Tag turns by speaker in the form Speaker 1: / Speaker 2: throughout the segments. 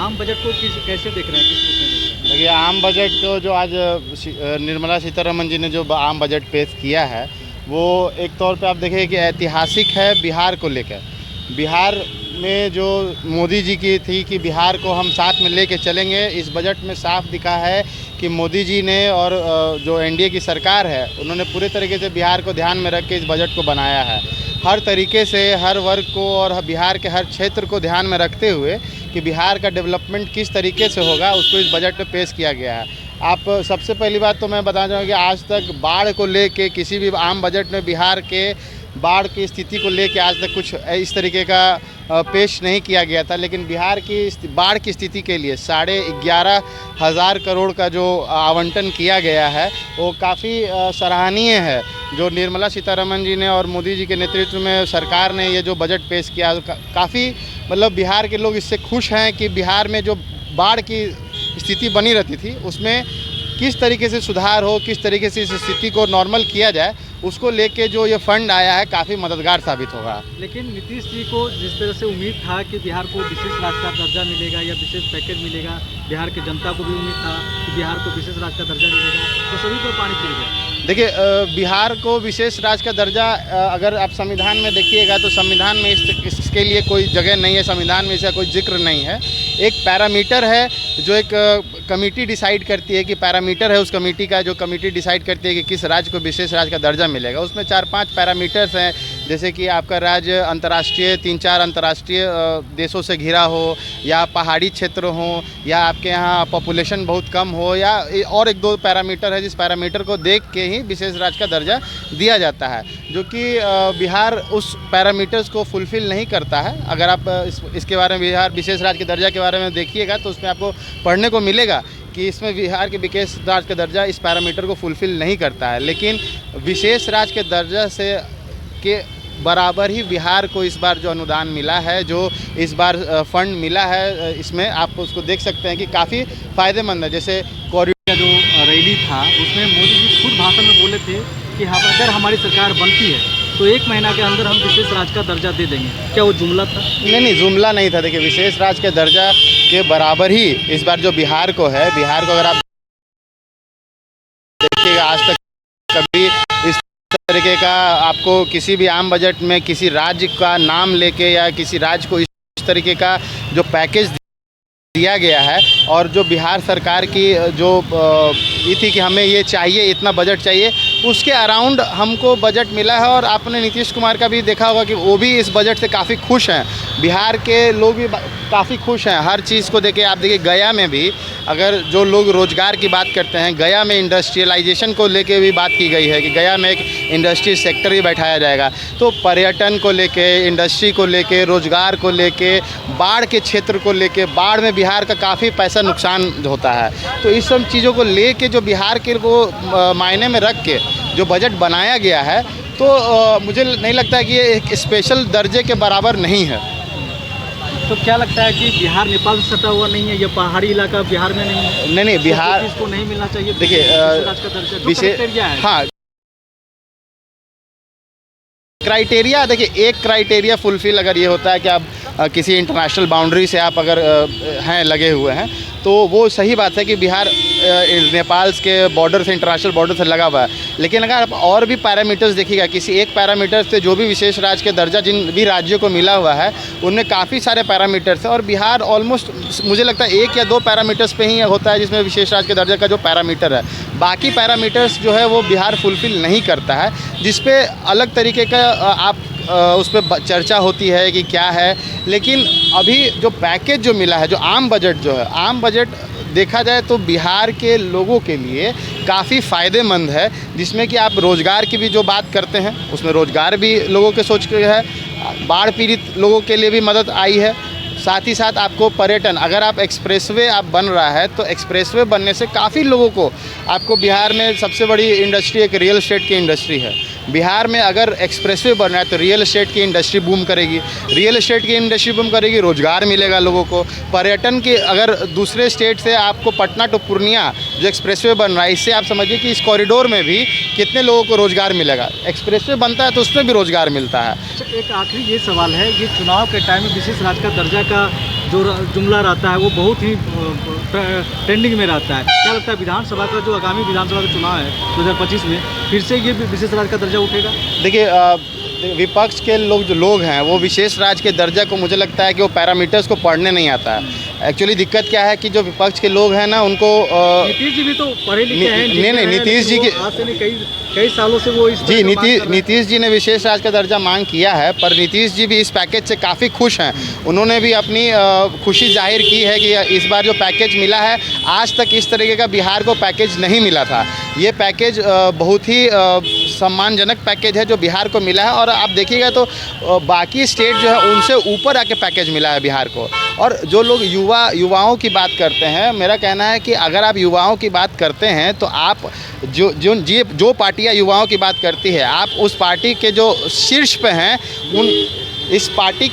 Speaker 1: आम बजट को कैसे देख रहे हैं, किस रूप में देख रहे हैं?
Speaker 2: देखिए, आम बजट को जो आज निर्मला सीतारमण जी ने जो आम बजट पेश किया है, वो एक तौर पे आप देखिए कि ऐतिहासिक है बिहार को लेकर। बिहार में जो मोदी जी की थी कि बिहार को हम साथ में लेके चलेंगे, इस बजट में साफ दिखा है कि मोदी जी ने और जो एनडीए की सरकार है, उन्होंने पूरे तरीके से बिहार को ध्यान में रख के इस बजट को बनाया है। हर तरीके से हर वर्ग को और बिहार के हर क्षेत्र को ध्यान में रखते हुए कि बिहार का डेवलपमेंट किस तरीके से होगा, उसको इस बजट में पेश किया गया है। आप सबसे पहली बात तो मैं बताना चाहूँगा कि आज तक बाढ़ को लेके किसी भी आम बजट में बिहार के बाढ़ की स्थिति को लेके आज तक कुछ इस तरीके का पेश नहीं किया गया था। लेकिन बिहार की बाढ़ की स्थिति के लिए 11,500 करोड़ का जो आवंटन किया गया है, वो काफ़ी सराहनीय है। जो निर्मला सीतारमण जी ने और मोदी जी के नेतृत्व में सरकार ने ये जो बजट पेश किया, काफ़ी मतलब बिहार के लोग इससे खुश हैं कि बिहार में जो बाढ़ की स्थिति बनी रहती थी, उसमें किस तरीके से सुधार हो, किस तरीके से इस स्थिति को नॉर्मल किया जाए, उसको लेके जो ये फंड आया है काफ़ी मददगार साबित होगा।
Speaker 1: लेकिन नीतीश जी को जिस तरह से उम्मीद था कि बिहार को विशेष राज्य का दर्जा मिलेगा या विशेष पैकेज मिलेगा, बिहार की जनता को भी उम्मीद था कि बिहार को विशेष राज्य का दर्जा मिलेगा, तो सभी को पानी फिर गया।
Speaker 2: देखिए, बिहार को विशेष राज्य का दर्जा अगर आप संविधान में देखिएगा तो संविधान में इसके लिए कोई जगह नहीं है, संविधान में इसका कोई जिक्र नहीं है। एक पैरामीटर है जो एक कमेटी डिसाइड करती है कि पैरामीटर है उस कमेटी का, जो कमेटी डिसाइड करती है कि किस राज्य को विशेष राज्य का दर्जा मिलेगा। उसमें 4-5 पैरामीटर्स हैं, जैसे कि आपका राज्य अंतर्राष्ट्रीय 3-4 अंतर्राष्ट्रीय देशों से घिरा हो, या पहाड़ी क्षेत्र हो, या आपके यहाँ पॉपुलेशन बहुत कम हो, या और 1-2 पैरामीटर है जिस पैरामीटर को देख के ही विशेष राज्य का दर्जा दिया जाता है, जो कि बिहार उस पैरामीटर्स को फुलफ़िल नहीं करता है। अगर आप इसके बारे में, बिहार विशेष राज्य के दर्जा के बारे में देखिएगा तो उसमें आपको पढ़ने को मिलेगा कि इसमें बिहार के विशेष राज्य का दर्जा इस पैरामीटर को फुलफ़िल नहीं करता है। लेकिन विशेष राज्य के दर्जा से के बराबर ही बिहार को इस बार जो अनुदान मिला है, जो इस बार फंड मिला है, इसमें आप उसको देख सकते हैं कि काफ़ी फ़ायदेमंद है। जैसे
Speaker 1: का जो रैली था उसमें मोदी जी खुद भाषण में बोले थे कि अगर हमारी सरकार बनती है तो 1 महीना के अंदर हम विशेष राज्य का दर्जा दे देंगे। क्या वो जुमला था?
Speaker 2: नहीं, जुमला नहीं था। देखिए, विशेष राज्य के दर्जा के बराबर ही इस बार जो बिहार को है, बिहार को अगर आप देखिएगा आज तक कभी इस तरीके का आपको किसी भी आम बजट में किसी राज्य का नाम लेके या किसी राज्य को इस तरीके का जो पैकेज दिया गया है, और जो बिहार सरकार की जो ये थी कि हमें ये चाहिए, इतना बजट चाहिए, उसके अराउंड हमको बजट मिला है। और आपने नीतीश कुमार का भी देखा होगा कि वो भी इस बजट से काफ़ी खुश हैं। बिहार के लोग भी काफ़ी खुश हैं हर चीज़ को देखे। आप देखिए, गया में भी अगर जो लोग रोज़गार की बात करते हैं, गया में इंडस्ट्रियलाइजेशन को लेके भी बात की गई है कि गया में एक इंडस्ट्री सेक्टर भी बैठाया जाएगा। तो पर्यटन को लेके, इंडस्ट्री को लेके, रोज़गार को लेके, बाढ़ के क्षेत्र को लेके, बाढ़ में बिहार का काफ़ी पैसा नुकसान होता है। तो इस सब चीज़ों को लेके जो बिहार के को मायने में रख के जो बजट बनाया गया है, तो मुझे नहीं लगता है कि ये एक स्पेशल दर्जे के बराबर नहीं है।
Speaker 1: तो क्या लगता है कि बिहार नेपाल से सटा हुआ नहीं है, ये पहाड़ी इलाका बिहार में नहीं है?
Speaker 2: नहीं, बिहार
Speaker 1: इसको नहीं मिलना चाहिए।
Speaker 2: देखिए,
Speaker 1: विशेष
Speaker 2: हाँ, क्राइटेरिया, देखिए एक क्राइटेरिया फुलफ़िल अगर ये होता है कि आप किसी इंटरनेशनल बाउंड्री से आप अगर हैं लगे हुए हैं, तो वो सही बात है कि बिहार नेपाल के बॉर्डर से, इंटरनेशनल बॉर्डर से लगा हुआ है। लेकिन अगर आप और भी पैरामीटर्स देखिएगा, किसी एक पैरामीटर से जो भी विशेष राज्य के दर्जा जिन भी राज्यों को मिला हुआ है, उनमें काफ़ी सारे पैरामीटर्स हैं, और बिहार ऑलमोस्ट मुझे लगता है 1 या 2 पैरामीटर्स पे ही होता है जिसमें विशेष राज्य के दर्जा का जो पैरामीटर है। बाकी पैरामीटर्स जो है वो बिहार फुलफ़िल नहीं करता है, जिस पे अलग तरीके का आप उस पर चर्चा होती है कि क्या है। लेकिन अभी जो पैकेज जो मिला है, जो आम बजट जो है, आम बजट देखा जाए तो बिहार के लोगों के लिए काफ़ी फ़ायदेमंद है, जिसमें कि आप रोज़गार की भी जो बात करते हैं, उसमें रोज़गार भी लोगों के सोच के है, बाढ़ पीड़ित लोगों के लिए भी मदद आई है। साथ ही साथ आपको पर्यटन, अगर आप एक्सप्रेसवे आप बन रहा है तो एक्सप्रेसवे बनने से काफ़ी लोगों को, आपको बिहार में सबसे बड़ी इंडस्ट्री एक रियल एस्टेट की इंडस्ट्री है। बिहार में अगर एक्सप्रेसवे बन रहा है तो रियल एस्टेट की इंडस्ट्री बूम करेगी, रियल एस्टेट की इंडस्ट्री बूम करेगी, रोज़गार मिलेगा लोगों को। पर्यटन की, अगर दूसरे स्टेट से आपको पटना टू पूर्णिया जो एक्सप्रेसवे बन रहा है, इससे आप समझिए कि इस कॉरिडोर में भी कितने लोगों को रोज़गार मिलेगा। एक्सप्रेसवे बनता है तो उसमें भी रोज़गार मिलता है।
Speaker 1: एक आखिरी ये सवाल है, ये चुनाव के टाइम में विशेष राज्य का दर्जा का जो जुमला रहता है वो बहुत ही ट्रेंडिंग में रहता है। क्या लगता है विधानसभा का जो आगामी विधानसभा का चुनाव है 2025 में फिर से ये विशेष राज्य का दर्जा उठेगा?
Speaker 2: देखिए विपक्ष के लोग हैं वो विशेष राज्य के दर्जा को, मुझे लगता है कि वो पैरामीटर्स को पढ़ने नहीं आता है। एक्चुअली दिक्कत क्या है कि जो विपक्ष के लोग हैं ना उनको
Speaker 1: नीतीश जी भी तो पढ़े लिखे हैं।
Speaker 2: नहीं, नीतीश जी के
Speaker 1: आज से नहीं कई सालों से वो इस
Speaker 2: जी नीतीश जी ने विशेष राज्य का दर्जा मांग किया है, पर नीतीश जी भी इस पैकेज से काफ़ी खुश हैं। उन्होंने भी अपनी खुशी जाहिर की है कि इस बार जो पैकेज मिला है, आज तक इस तरीके का बिहार को पैकेज नहीं मिला था। ये पैकेज बहुत ही सम्मानजनक पैकेज है जो बिहार को मिला है। और आप देखिएगा तो बाकी स्टेट जो है उनसे ऊपर आके पैकेज मिला है बिहार को। और जो लोग युवाओं की बात करते हैं, मेरा कहना है कि अगर आप युवाओं की बात करते हैं तो आप जो पार्टियां युवाओं की बात करती है, आप उस पार्टी के जो शीर्ष पे हैं उस पार्टी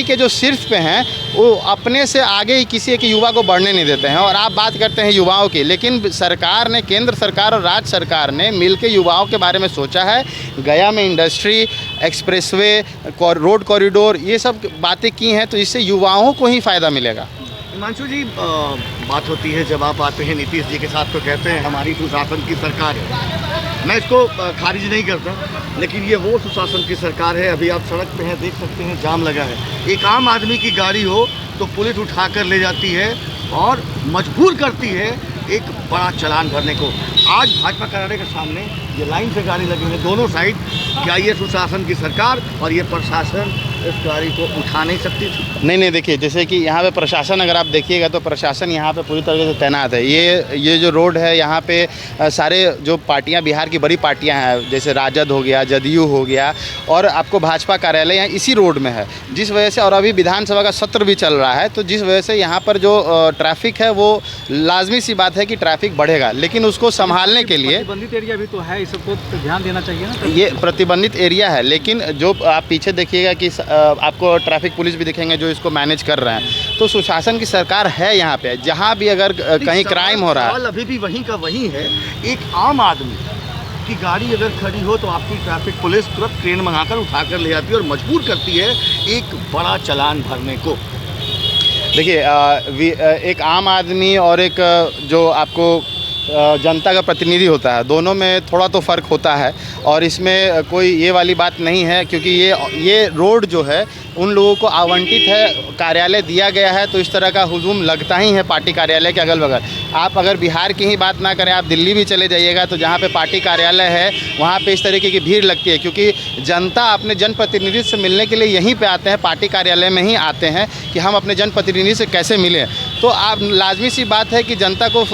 Speaker 2: के जो शीर्ष पे हैं वो अपने से आगे ही किसी एक युवा को बढ़ने नहीं देते हैं। और आप बात करते हैं युवाओं की, लेकिन सरकार ने, केंद्र सरकार और राज्य सरकार ने मिलकर युवाओं के बारे में सोचा है। गया में इंडस्ट्री, एक्सप्रेसवे, रोड कॉरिडोर, ये सब बातें की हैं, तो इससे युवाओं को ही फ़ायदा मिलेगा।
Speaker 3: हिमांशु जी, बात होती है जब आप आते हैं नीतीश जी के साथ तो कहते हैं हमारी सुशासन की सरकार है। मैं इसको खारिज नहीं करता, लेकिन ये वो सुशासन की सरकार है। अभी आप सड़क पे हैं, देख सकते हैं जाम लगा है। एक आम आदमी की गाड़ी हो तो पुलिस उठाकर ले जाती है और मजबूर करती है एक बड़ा चालान भरने को। आज भाजपा कार्यालय के सामने ये लाइन से गाड़ी लगी है दोनों साइड। क्या ये सुशासन की सरकार और ये प्रशासन इस गाड़ी को उठा नहीं सकती थी?
Speaker 2: नहीं, देखिए जैसे कि यहाँ पे प्रशासन, अगर आप देखिएगा तो प्रशासन यहाँ पे पूरी तरीके से तैनात है। ये जो रोड है यहाँ पे सारे जो पार्टियाँ, बिहार की बड़ी पार्टियाँ हैं, जैसे राजद हो गया, जदयू हो गया, और आपको भाजपा कार्यालय यहाँ इसी रोड में है, जिस वजह से, और अभी विधानसभा का सत्र भी चल रहा है, तो जिस वजह से यहाँ पर जो ट्रैफिक है वो लाजमी सी बात है कि ट्रैफिक बढ़ेगा। लेकिन उसको संभालने के लिए
Speaker 1: प्रतिबंधित एरिया भी तो है, इस सबको ध्यान देना चाहिए ना।
Speaker 2: ये प्रतिबंधित एरिया है, लेकिन जो आप पीछे देखिएगा कि आपको ट्रैफिक पुलिस भी दिखेंगे जो इसको मैनेज कर रहे हैं। तो सुशासन की सरकार है यहाँ पे। जहाँ भी अगर कहीं क्राइम हो रहा है,
Speaker 3: अभी भी वहीं का वहीं है। एक आम आदमी की गाड़ी अगर खड़ी हो तो आपकी ट्रैफिक पुलिस तुरंत ट्रेन मंगाकर उठाकर ले जाती है और मजबूर करती है एक बड़ा चालान भरने को।
Speaker 2: देखिए एक आम आदमी और एक जो आपको जनता का प्रतिनिधि होता है, दोनों में थोड़ा तो फ़र्क होता है। और इसमें कोई ये वाली बात नहीं है, क्योंकि ये रोड जो है उन लोगों को आवंटित है, कार्यालय दिया गया है, तो इस तरह का हुजूम लगता ही है पार्टी कार्यालय के अगल बगल। आप अगर बिहार की ही बात ना करें, आप दिल्ली भी चले जाइएगा तो जहाँ पे पार्टी कार्यालय है वहाँ पे इस तरीके की भीड़ लगती है, क्योंकि जनता अपने जनप्रतिनिधि से मिलने के लिए यहीं पे आते हैं, पार्टी कार्यालय में ही आते हैं कि हम अपने जनप्रतिनिधि से कैसे मिलें। तो आप लाजमी सी बात है कि जनता को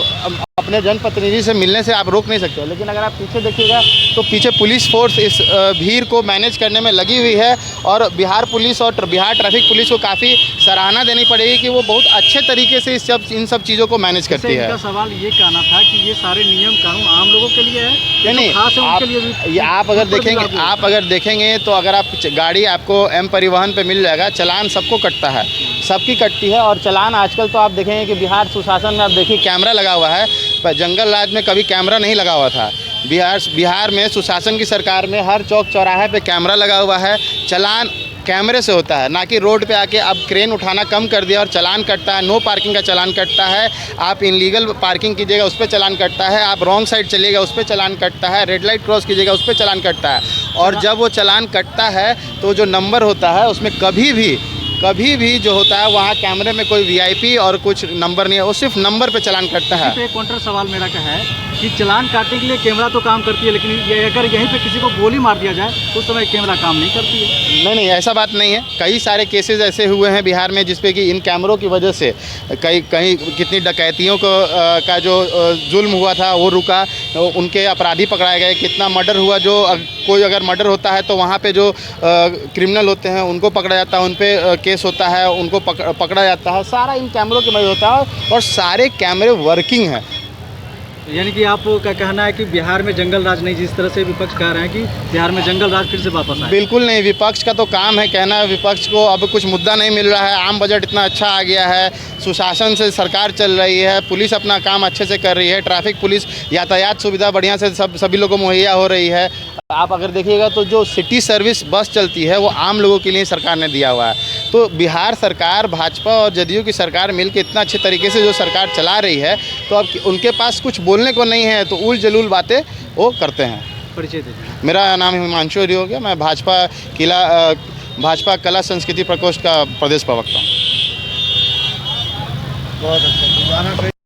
Speaker 2: अपने जनप्रतिनिधि से मिलने से आप रोक नहीं सकते। लेकिन अगर आप पीछे देखिएगा तो पीछे पुलिस फोर्स इस भीड़ को मैनेज करने में लगी हुई है, और बिहार पुलिस और बिहार ट्रैफिक पुलिस को काफ़ी सराहना देनी पड़ेगी कि वो बहुत अच्छे तरीके से इन सब चीज़ों को मैनेज करती है।
Speaker 1: इनका सवाल ये कहना था कि ये सारे नियम कानून आम लोगों के लिए है,
Speaker 2: नहीं, आप अगर देखेंगे तो अगर आप गाड़ी आपको एम परिवहन पे मिल जाएगा, चालान सबको कटता है, सबकी कटती है। और चालान आजकल तो आप देखेंगे कि बिहार सुशासन में आप देखिए कैमरा लगा हुआ है, पर जंगल राज में कभी कैमरा नहीं लगा हुआ था। बिहार में सुशासन की सरकार में हर चौक चौराहे पे कैमरा लगा हुआ है। चालान कैमरे से होता है, ना कि रोड पे आके अब क्रेन उठाना कम कर दिया और चालान कटता है। नो पार्किंग का चालान कटता है, आप इनलीगल पार्किंग कीजिएगा उस पर चालान कटता है, आप रॉन्ग साइड चलिएगा उस पर चालान कटता है, रेड लाइट क्रॉस कीजिएगा उस पर चालान कटता है। और जब वो चालान कटता है तो जो नंबर होता है उसमें कभी भी जो होता है वहाँ कैमरे में कोई वीआईपी और कुछ नंबर नहीं है, वो सिर्फ नंबर पे चालान कटता है।
Speaker 1: एक काउंटर सवाल मेरा का है कि चालान काटने के लिए कैमरा तो काम करती है, लेकिन अगर यहीं पे किसी को गोली मार दिया जाए तो उस समय कैमरा काम नहीं करती है।
Speaker 2: नहीं, ऐसा बात नहीं है। कई सारे केसेस ऐसे हुए हैं बिहार में जिसपे कि इन कैमरों की वजह से कहीं कितनी डकैतियों का जो जुल्म हुआ था वो रुका, उनके अपराधी पकड़ाए गए। कितना मर्डर हुआ, जो कोई अगर मर्डर होता है तो वहाँ पे जो क्रिमिनल होते हैं उनको पकड़ा जाता है, उन पे केस होता है, उनको पकड़ा जाता है। सारा इन कैमरों की वजह होता है और सारे कैमरे वर्किंग हैं।
Speaker 1: यानी कि आपका कहना है कि बिहार में जंगल राज नहीं, जिस तरह से विपक्ष कह रहे हैं कि बिहार में जंगल राज फिर से वापस आए।
Speaker 2: बिल्कुल नहीं, विपक्ष का तो काम है कहना है। विपक्ष को अब कुछ मुद्दा नहीं मिल रहा है। आम बजट इतना अच्छा आ गया है, सुशासन से सरकार चल रही है, पुलिस अपना काम अच्छे से कर रही है, ट्रैफिक पुलिस, यातायात सुविधा बढ़िया से सभी लोगों को मुहैया हो रही है। आप अगर देखिएगा तो जो सिटी सर्विस बस चलती है वो आम लोगों के लिए सरकार ने दिया हुआ है। तो बिहार सरकार, भाजपा और जदयू की सरकार मिलकर इतना अच्छे तरीके से जो सरकार चला रही है, तो अब उनके पास कुछ बोलने को नहीं है, तो उल जलूल बातें वो करते हैं।
Speaker 1: परिचय दीजिए।
Speaker 2: मेरा नाम हिमांशु हरि हो गया, मैं भाजपा कला संस्कृति प्रकोष्ठ का प्रदेश प्रवक्ता हूँ।
Speaker 3: बहुत अच्छा।